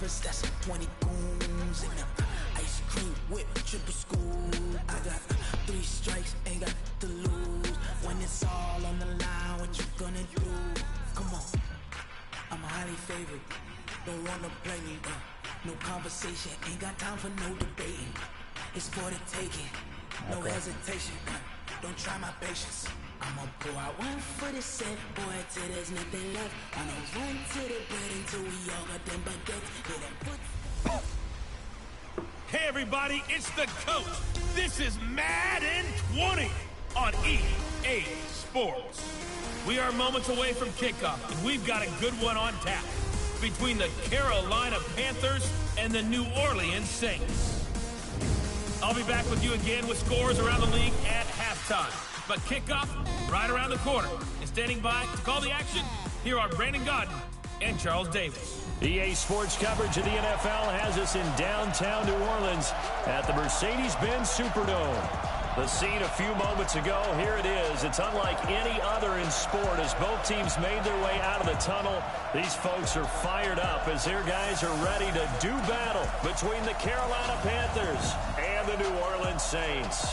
breakfast, that's 20 goons and ice cream whip, triple scoop. I got 3 strikes, ain't got to lose. When it's all on the line, what you gonna do? Come on, I'm highly favored. Don't wanna play me, no conversation, ain't got time for no debating. It's for the taking, no hesitation. Don't try my patience. I'ma pull out one foot and set, boy, till there's nothing left. I'ma run to the bed until we all got them baguettes. Hit them foot. Hey everybody, it's the coach. This is Madden 20 on EA Sports. We are moments away from kickoff, and we've got a good one on tap between the Carolina Panthers and the New Orleans Saints. I'll be back with you again with scores around the league at halftime. But kickoff right around the corner. And standing by to call the action, here are Brandon Godden and Charles Davis. EA Sports coverage of the NFL has us in downtown New Orleans at the Mercedes-Benz Superdome. The scene a few moments ago, here it is. It's unlike any other in sport as both teams made their way out of the tunnel. These folks are fired up as their guys are ready to do battle between the Carolina Panthers and the New Orleans Saints.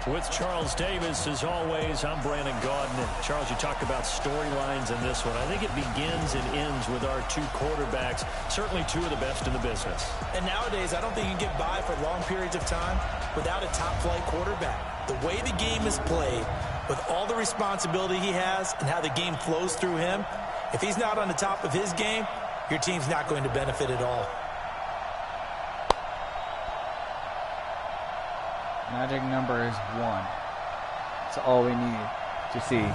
With Charles Davis, as always, I'm Brandon Godden. And Charles, you talked about storylines in this one. I think it begins and ends with our 2 quarterbacks, certainly 2 of the best in the business. And nowadays, I don't think you can get by for long periods of time without a top-flight quarterback. The way the game is played, with all the responsibility he has and how the game flows through him, if he's not on the top of his game, your team's not going to benefit at all. Magic number is 1. That's all we need to see.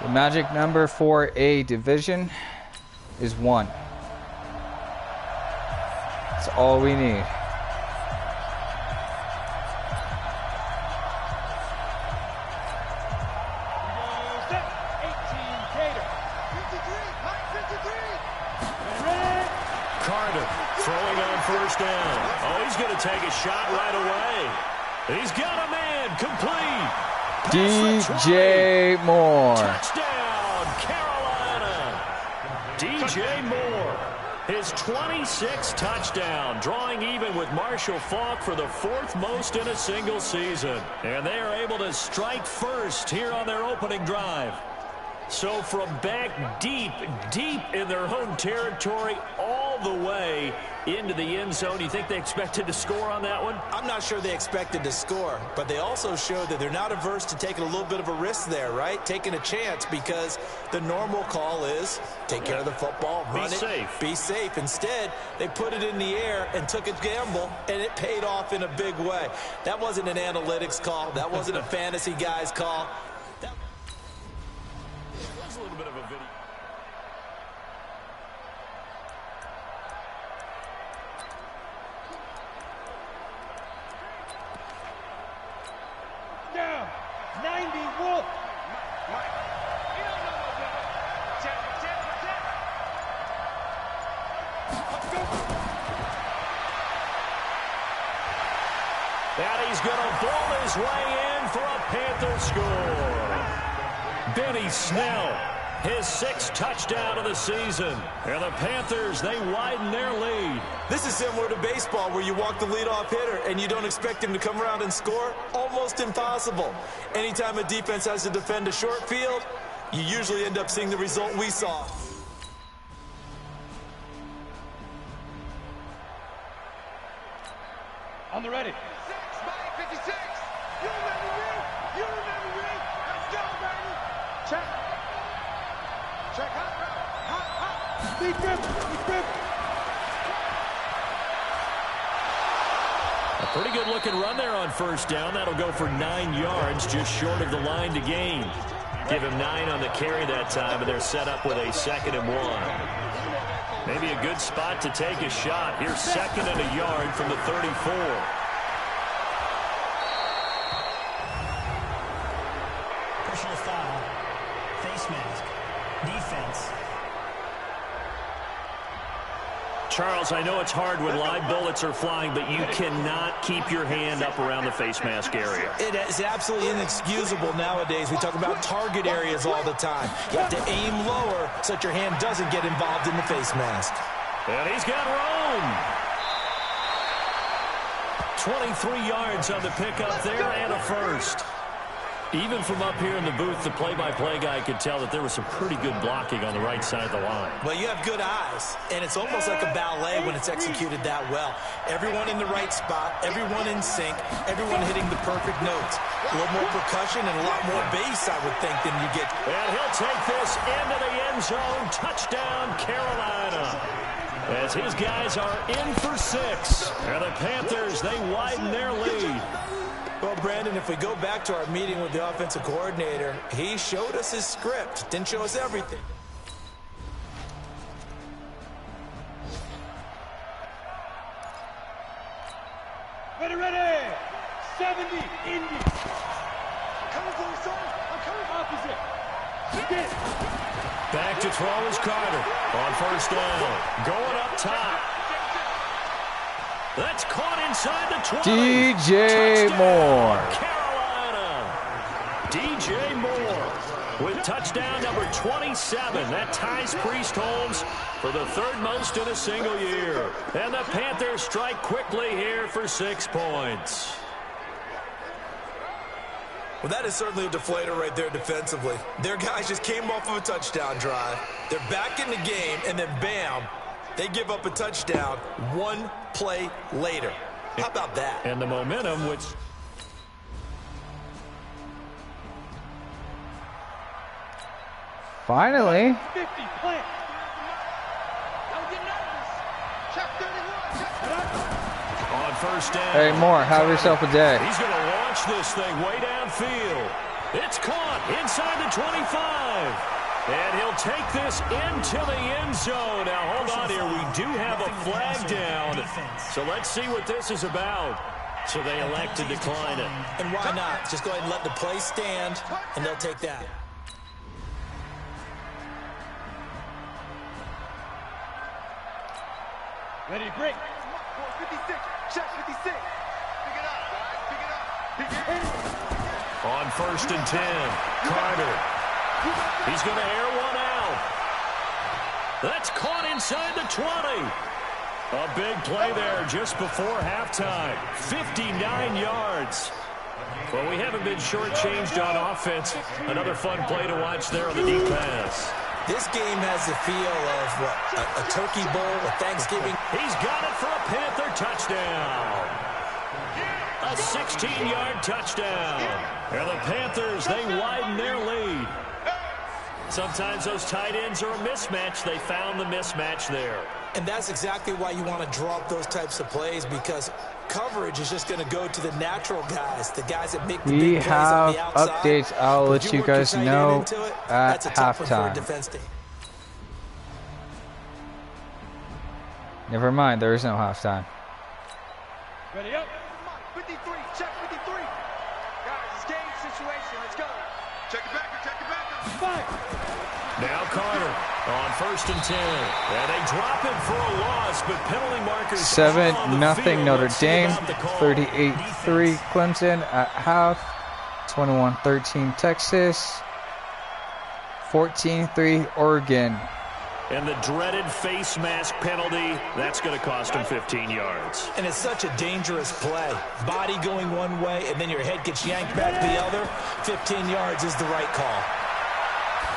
The magic number for a division is 1. That's all we need. First down. Oh, he's going to take a shot right away. He's got a man complete. DJ Moore. Touchdown, Carolina. DJ Moore. His 26th touchdown, drawing even with Marshall Faulk for the 4th most in a single season. And they are able to strike first here on their opening drive. So from back deep in their home territory all the way into the end zone, you think they expected to score on that one? I'm not sure they expected to score, but they also showed that they're not averse to taking a little bit of a risk there, right? Taking a chance, because the normal call is take care of the football, run it, be safe. Instead, they put it in the air and took a gamble, and it paid off in a big way. That wasn't an analytics call. That wasn't a fantasy guy's call. A little bit of a video. Down, 90 Wolf. And he's going to ball his way in for a Panther score. Benny Snell, his 6th touchdown of the season. And the Panthers, they widen their lead. This is similar to baseball where you walk the leadoff hitter and you don't expect him to come around and score. Almost impossible. Anytime a defense has to defend a short field, you usually end up seeing the result we saw. On the ready. 56. You remember me? You remember me? Let's go, baby. Check. Check. Hot. Deep grip. A pretty good looking run there on first down. That'll go for 9 yards, just short of the line to gain. Give him 9 on the carry that time, and they're set up with a 2nd and 1. Maybe a good spot to take a shot. Here's 2nd and a yard from the 34. Personal foul, face mask, defense. Charles, I know it's hard when live bullets are flying, but you cannot keep your hand up around the face mask area. It is absolutely inexcusable nowadays. We talk about target areas all the time. You have to aim lower so that your hand doesn't get involved in the face mask. And he's got Rome. 23 yards on the pickup there and a first. Even from up here in the booth, the play-by-play guy could tell that there was some pretty good blocking on the right side of the line. Well, you have good eyes, and it's almost like a ballet when it's executed that well. Everyone in the right spot, everyone in sync, everyone hitting the perfect notes. A little more percussion and a lot more bass, I would think, than you get. And he'll take this into the end zone. Touchdown, Carolina. As his guys are in for 6. And the Panthers, they widen their lead. Well, Brandon, if we go back to our meeting with the offensive coordinator, he showed us his script. Didn't show us everything. Ready. 70, Indy. I'm coming for you, son. I'm coming opposite. Back to throw is Carter on first down. Going up top. That's caught inside the 20. DJ Touchdown, Moore. Carolina. DJ Moore with touchdown number 27. That ties Priest Holmes for the 3rd most in a single year. And the Panthers strike quickly here for 6 points. Well, that is certainly a deflator right there defensively. Their guys just came off of a touchdown drive. They're back in the game, and then bam, they give up a touchdown 1 play later. How about that? And the momentum, which... Finally. 50, plant. Don't get nervous. Check 31. On first down. Hey, Moore, have yourself a day. He's going to launch this thing way downfield. It's caught inside the 25. And he'll take this into the end zone. Now, hold on here. We do have a flag down. So let's see what this is about. So they elect to decline it. And why not? Just go ahead and let the play stand, and they'll take that. Ready, break. 56, check 56. Pick it up, guys. Pick it up. Pick it up. On first and 10, Carter. He's going to air one out. That's caught inside the 20. A big play there just before halftime. 59 yards. Well, we haven't been shortchanged on offense. Another fun play to watch there on the deep pass. This game has the feel of what? A turkey bowl, a Thanksgiving. He's got it for a Panther touchdown. A 16-yard touchdown. And the Panthers, they widen their lead. Sometimes those tight ends are a mismatch. They found the mismatch there. And that's exactly why you want to draw up those types of plays, because coverage is just going to go to the natural guys, the guys that make the big plays on the outside. Updates. I'll let you guys know at halftime. Never mind, there is no halftime. Ready up. 53, check 53. Guys, it's game situation. Let's go. Check it back. Fire. Now Carter on first and 10. And they drop it for a loss, but penalty markers 7-0 Notre Dame, 38-3 Clemson at half, 21-13 Texas, 14-3 Oregon. And the dreaded face mask penalty, that's going to cost him 15 yards. And it's such a dangerous play. Body going one way, and then your head gets yanked back the other. 15 yards is the right call.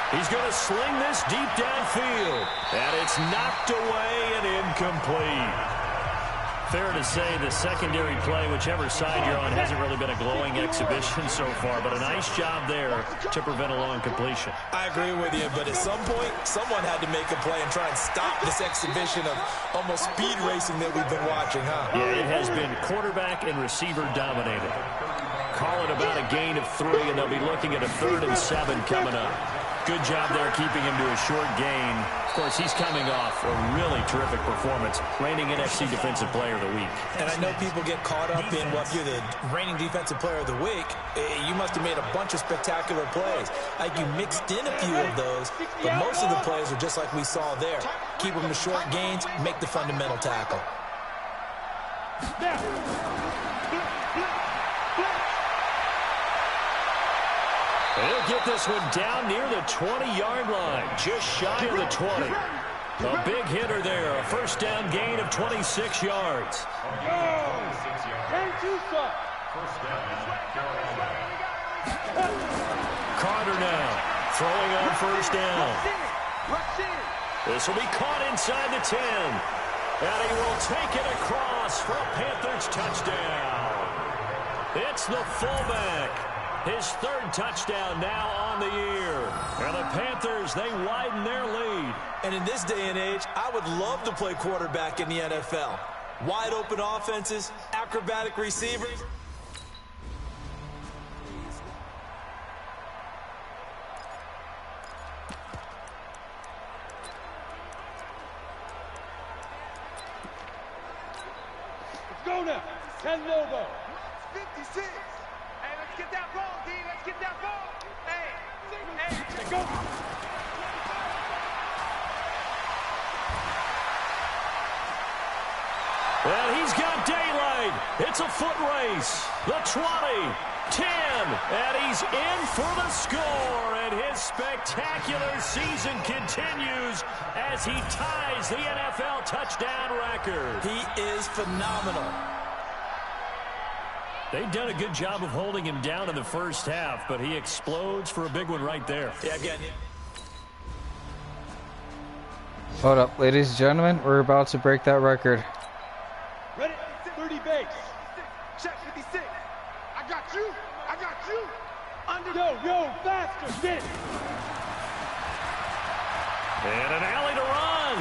He's going to sling this deep downfield. And it's knocked away and incomplete. Fair to say the secondary play, whichever side you're on, hasn't really been a glowing exhibition so far, but a nice job there to prevent a long completion. I agree with you, but at some point, someone had to make a play and try and stop this exhibition of almost speed racing that we've been watching, huh? Yeah, it has been quarterback and receiver dominated. Call it about a gain of 3, and they'll be looking at a 3rd and 7 coming up. Good job there keeping him to a short gain. Of course, he's coming off a really terrific performance, reigning NFC Defensive Player of the Week. And I know people get caught up in what you're the reigning Defensive Player of the Week. You must have made a bunch of spectacular plays. Like you mixed in a few of those, but most of the plays are just like we saw there. Keep them to short gains, make the fundamental tackle. He'll get this one down near the 20-yard line, just shy of the 20. A big hitter there, a first down gain of 26 yards. Carter now throwing on first down. This will be caught inside the 10. And he will take it across for a Panthers touchdown. It's the fullback. His third touchdown now on the year. And the Panthers, they widen their lead. And in this day and age, I would love to play quarterback in the NFL. Wide open offenses, acrobatic receivers. Let's go now. 10 logo. 56. Hey, let's get that ball, D. Let's get that ball. Hey, let's go. And he's got daylight. It's a foot race. The 20, 10, and he's in for the score. And his spectacular season continues as he ties the NFL touchdown record. He is phenomenal. They've done a good job of holding him down in the first half, but he explodes for a big one right there. Yeah, again. Hold up, ladies and gentlemen, we're about to break that record. Ready? 30 base. Check 56. I got you. I got you. Under. Yo, faster. Sit. And an alley to run.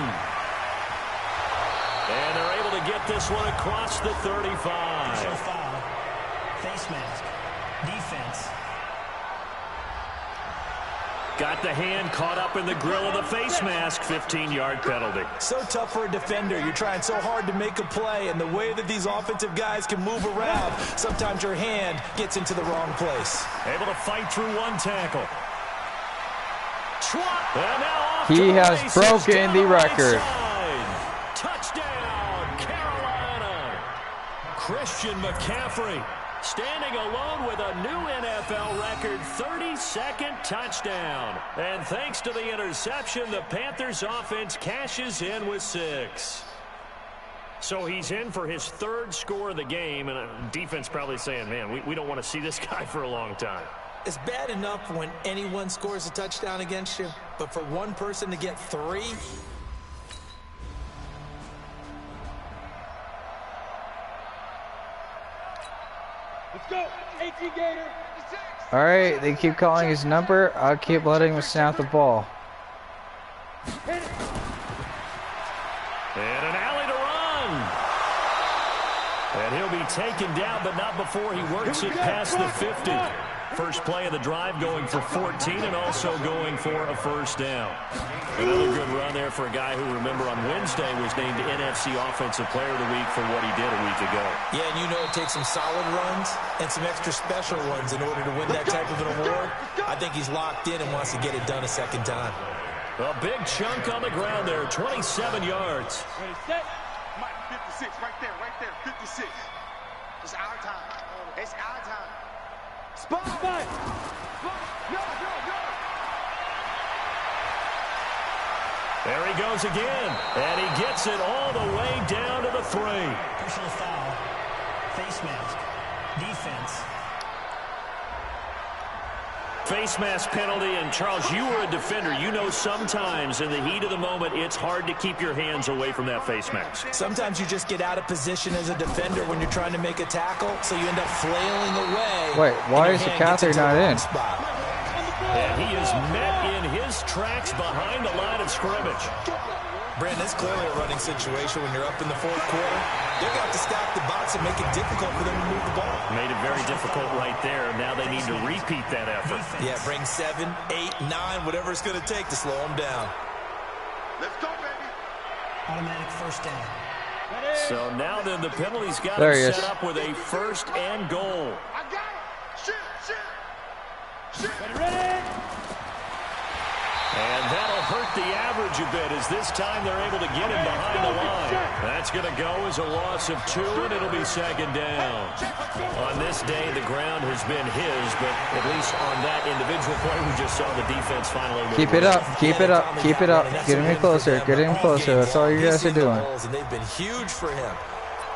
And they're able to get this one across the 35. Face mask. Defense. Got the hand caught up in the grill of the face mask. 15-yard penalty. So tough for a defender. You're trying so hard to make a play, and the way that these offensive guys can move around, sometimes your hand gets into the wrong place. Able to fight through one tackle. And now off He has broken the record. Touchdown, Carolina. Christian McCaffrey standing alone with a new NFL record 32nd touchdown. And thanks to the interception, the Panthers offense cashes in with 6. So he's in for his third score of the game, and defense probably saying, man, we don't want to see this guy for a long time. It's bad enough when anyone scores a touchdown against you, but for one person to get 3? Let's go. 18 Gator. All right, they keep calling his number. I'll keep letting him snap the ball. And an alley to run. And he'll be taken down, but not before he works it past the 50. First play of the drive going for 14 and also going for a first down. Another good run there for a guy who, remember, on Wednesday was named NFC Offensive Player of the Week for what he did a week ago. Yeah, and you know it takes some solid runs and some extra special ones in order to win that type of an award. I think he's locked in and wants to get it done a second time. A big chunk on the ground there, 27 yards. Ready, set. Mike, 56, right there, 56. It's our time. It's our time. Spot. No. There he goes again, and he gets it all the way down to the 3. Personal foul. Face mask. Defense. Face mask penalty, and Charles, you were a defender. You know sometimes in the heat of the moment, it's hard to keep your hands away from that face mask. Sometimes you just get out of position as a defender when you're trying to make a tackle, so you end up flailing away. Wait, why is the Cather not in? And he is met in his tracks behind the line of scrimmage. Brandon, it's clearly a running situation when you're up in the fourth quarter. They're going to have to stack the box and make it difficult for them to move the ball. Made it very difficult right there. Now they need to repeat that effort. Yeah, bring 7, 8, 9, whatever it's going to take to slow them down. Let's go, baby. Automatic first down. So now then the penalty's got to set up with a first and goal. I got it. Shoot. Ready? And that'll hurt the average a bit as this time they're able to get him behind the line. That's going to go as a loss of 2, and it'll be second down. On this day, the ground has been his, but at least on that individual play, we just saw the defense finally move. Keep it up, keep it up, keep it up. Get him closer, get him closer. That's all you guys are doing. And they've been huge for him.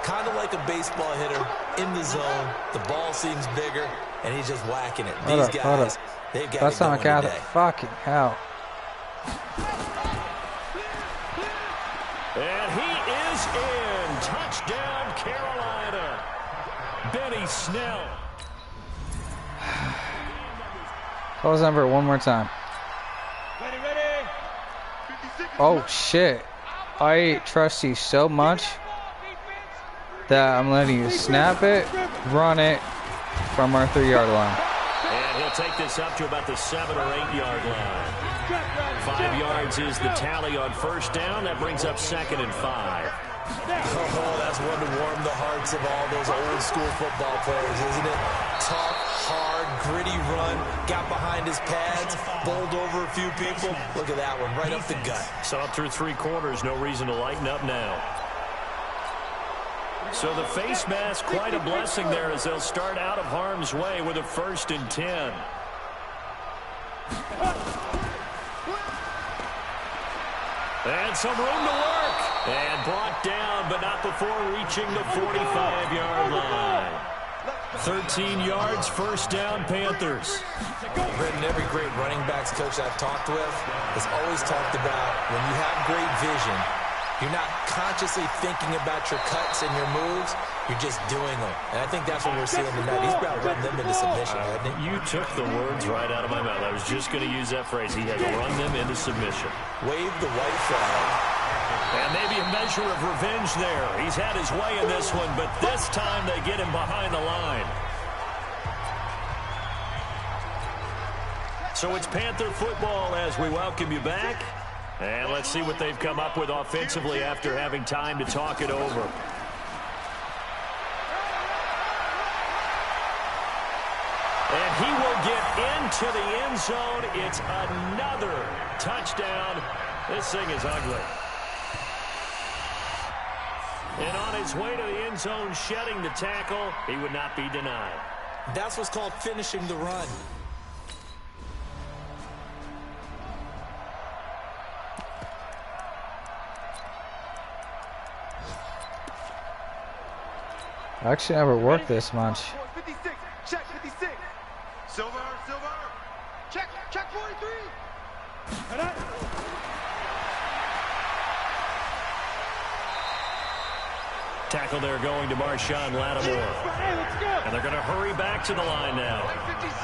Kind of like a baseball hitter in the zone. The ball seems bigger, and he's just whacking it. These guys, they've got that's not a fucking hell. And he is in. Touchdown, Carolina. Benny Snell. Call his number one more time. Ready. Oh, shit. I trust you so much that I'm letting you snap it, run it from our 3-yard line. And he'll take this up to about the 7 or 8 yard line. 5 yards is the tally on first down. That brings up 2nd and 5. Oh, that's one to warm the hearts of all those old school football players, isn't it? Tough, hard, gritty run. Got behind his pads, bowled over a few people. Look at that one, right up the gut. So up through 3 quarters, no reason to lighten up now. So the face mask, quite a blessing there as they'll start out of harm's way with a 1st and 10. And some room to work. And brought down, but not before reaching the 45-yard line. 13 yards, first down, Panthers. Brendan, every great running backs coach I've talked with has always talked about when you have great vision, you're not consciously thinking about your cuts and your moves. You're just doing them. And I think that's what we're seeing tonight. He's about to run them into submission, hasn't he? You took the words right out of my mouth. I was just going to use that phrase. He has run them into submission. Wave the white flag. And maybe a measure of revenge there. He's had his way in this one, but this time they get him behind the line. So it's Panther football as we welcome you back. And let's see what they've come up with offensively after having time to talk it over. And he will get into the end zone. It's another touchdown. This thing is ugly. And on his way to the end zone, shedding the tackle, he would not be denied. That's what's called finishing the run. I actually never worked this much. 56, check 56. Silver. Check 43. Tackle there going to Marshawn Lattimore. And they're going to hurry back to the line now. 56.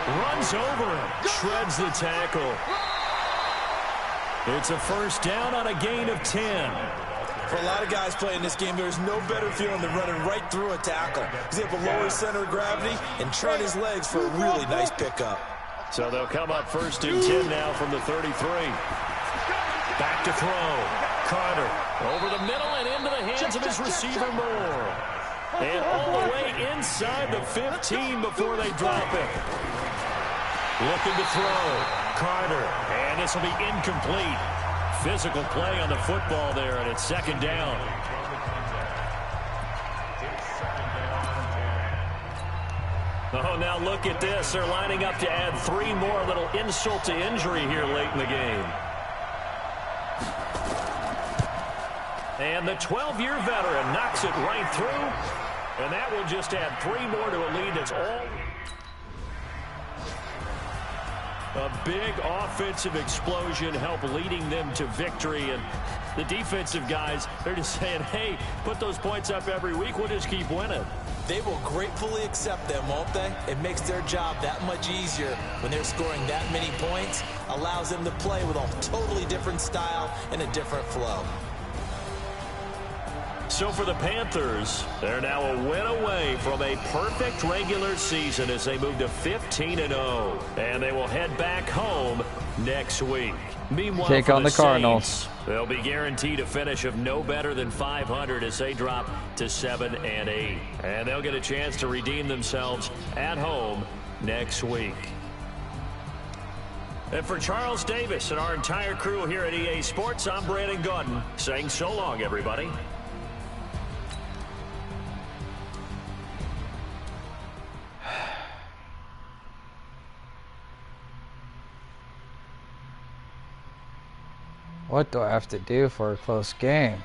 Runs over him. Shreds the tackle. It's a first down on a gain of 10. For a lot of guys playing this game, there's no better feeling than running right through a tackle. He's able to lower his center of gravity and turn his legs for a really nice pickup. So they'll come up 1st and 10 now from the 33. Back to throw. Carter over the middle and into the hands of his receiver Moore. And all the way inside the 15 before they drop it. Looking to throw. Carter. And this will be incomplete. Physical play on the football there, and it's 2nd down. Oh, now look at this. They're lining up to add 3 more, a little insult to injury here late in the game. And the 12-year veteran knocks it right through, and that will just add 3 more to a lead that's all. A big offensive explosion help leading them to victory, and the defensive guys, they're just saying, hey, put those points up every week, we'll just keep winning. They will gratefully accept them, won't they? It makes their job that much easier when they're scoring that many points. Allows them to play with a totally different style and a different flow. So for the Panthers, they're now a win away from a perfect regular season as they move to 15-0. And they will head back home next week. Meanwhile, take on the Cardinals. Saints, they'll be guaranteed a finish of no better than 500 as they drop to 7-8. And they'll get a chance to redeem themselves at home next week. And for Charles Davis and our entire crew here at EA Sports, I'm Brandon Gaudin saying so long, everybody. What do I have to do for a close game?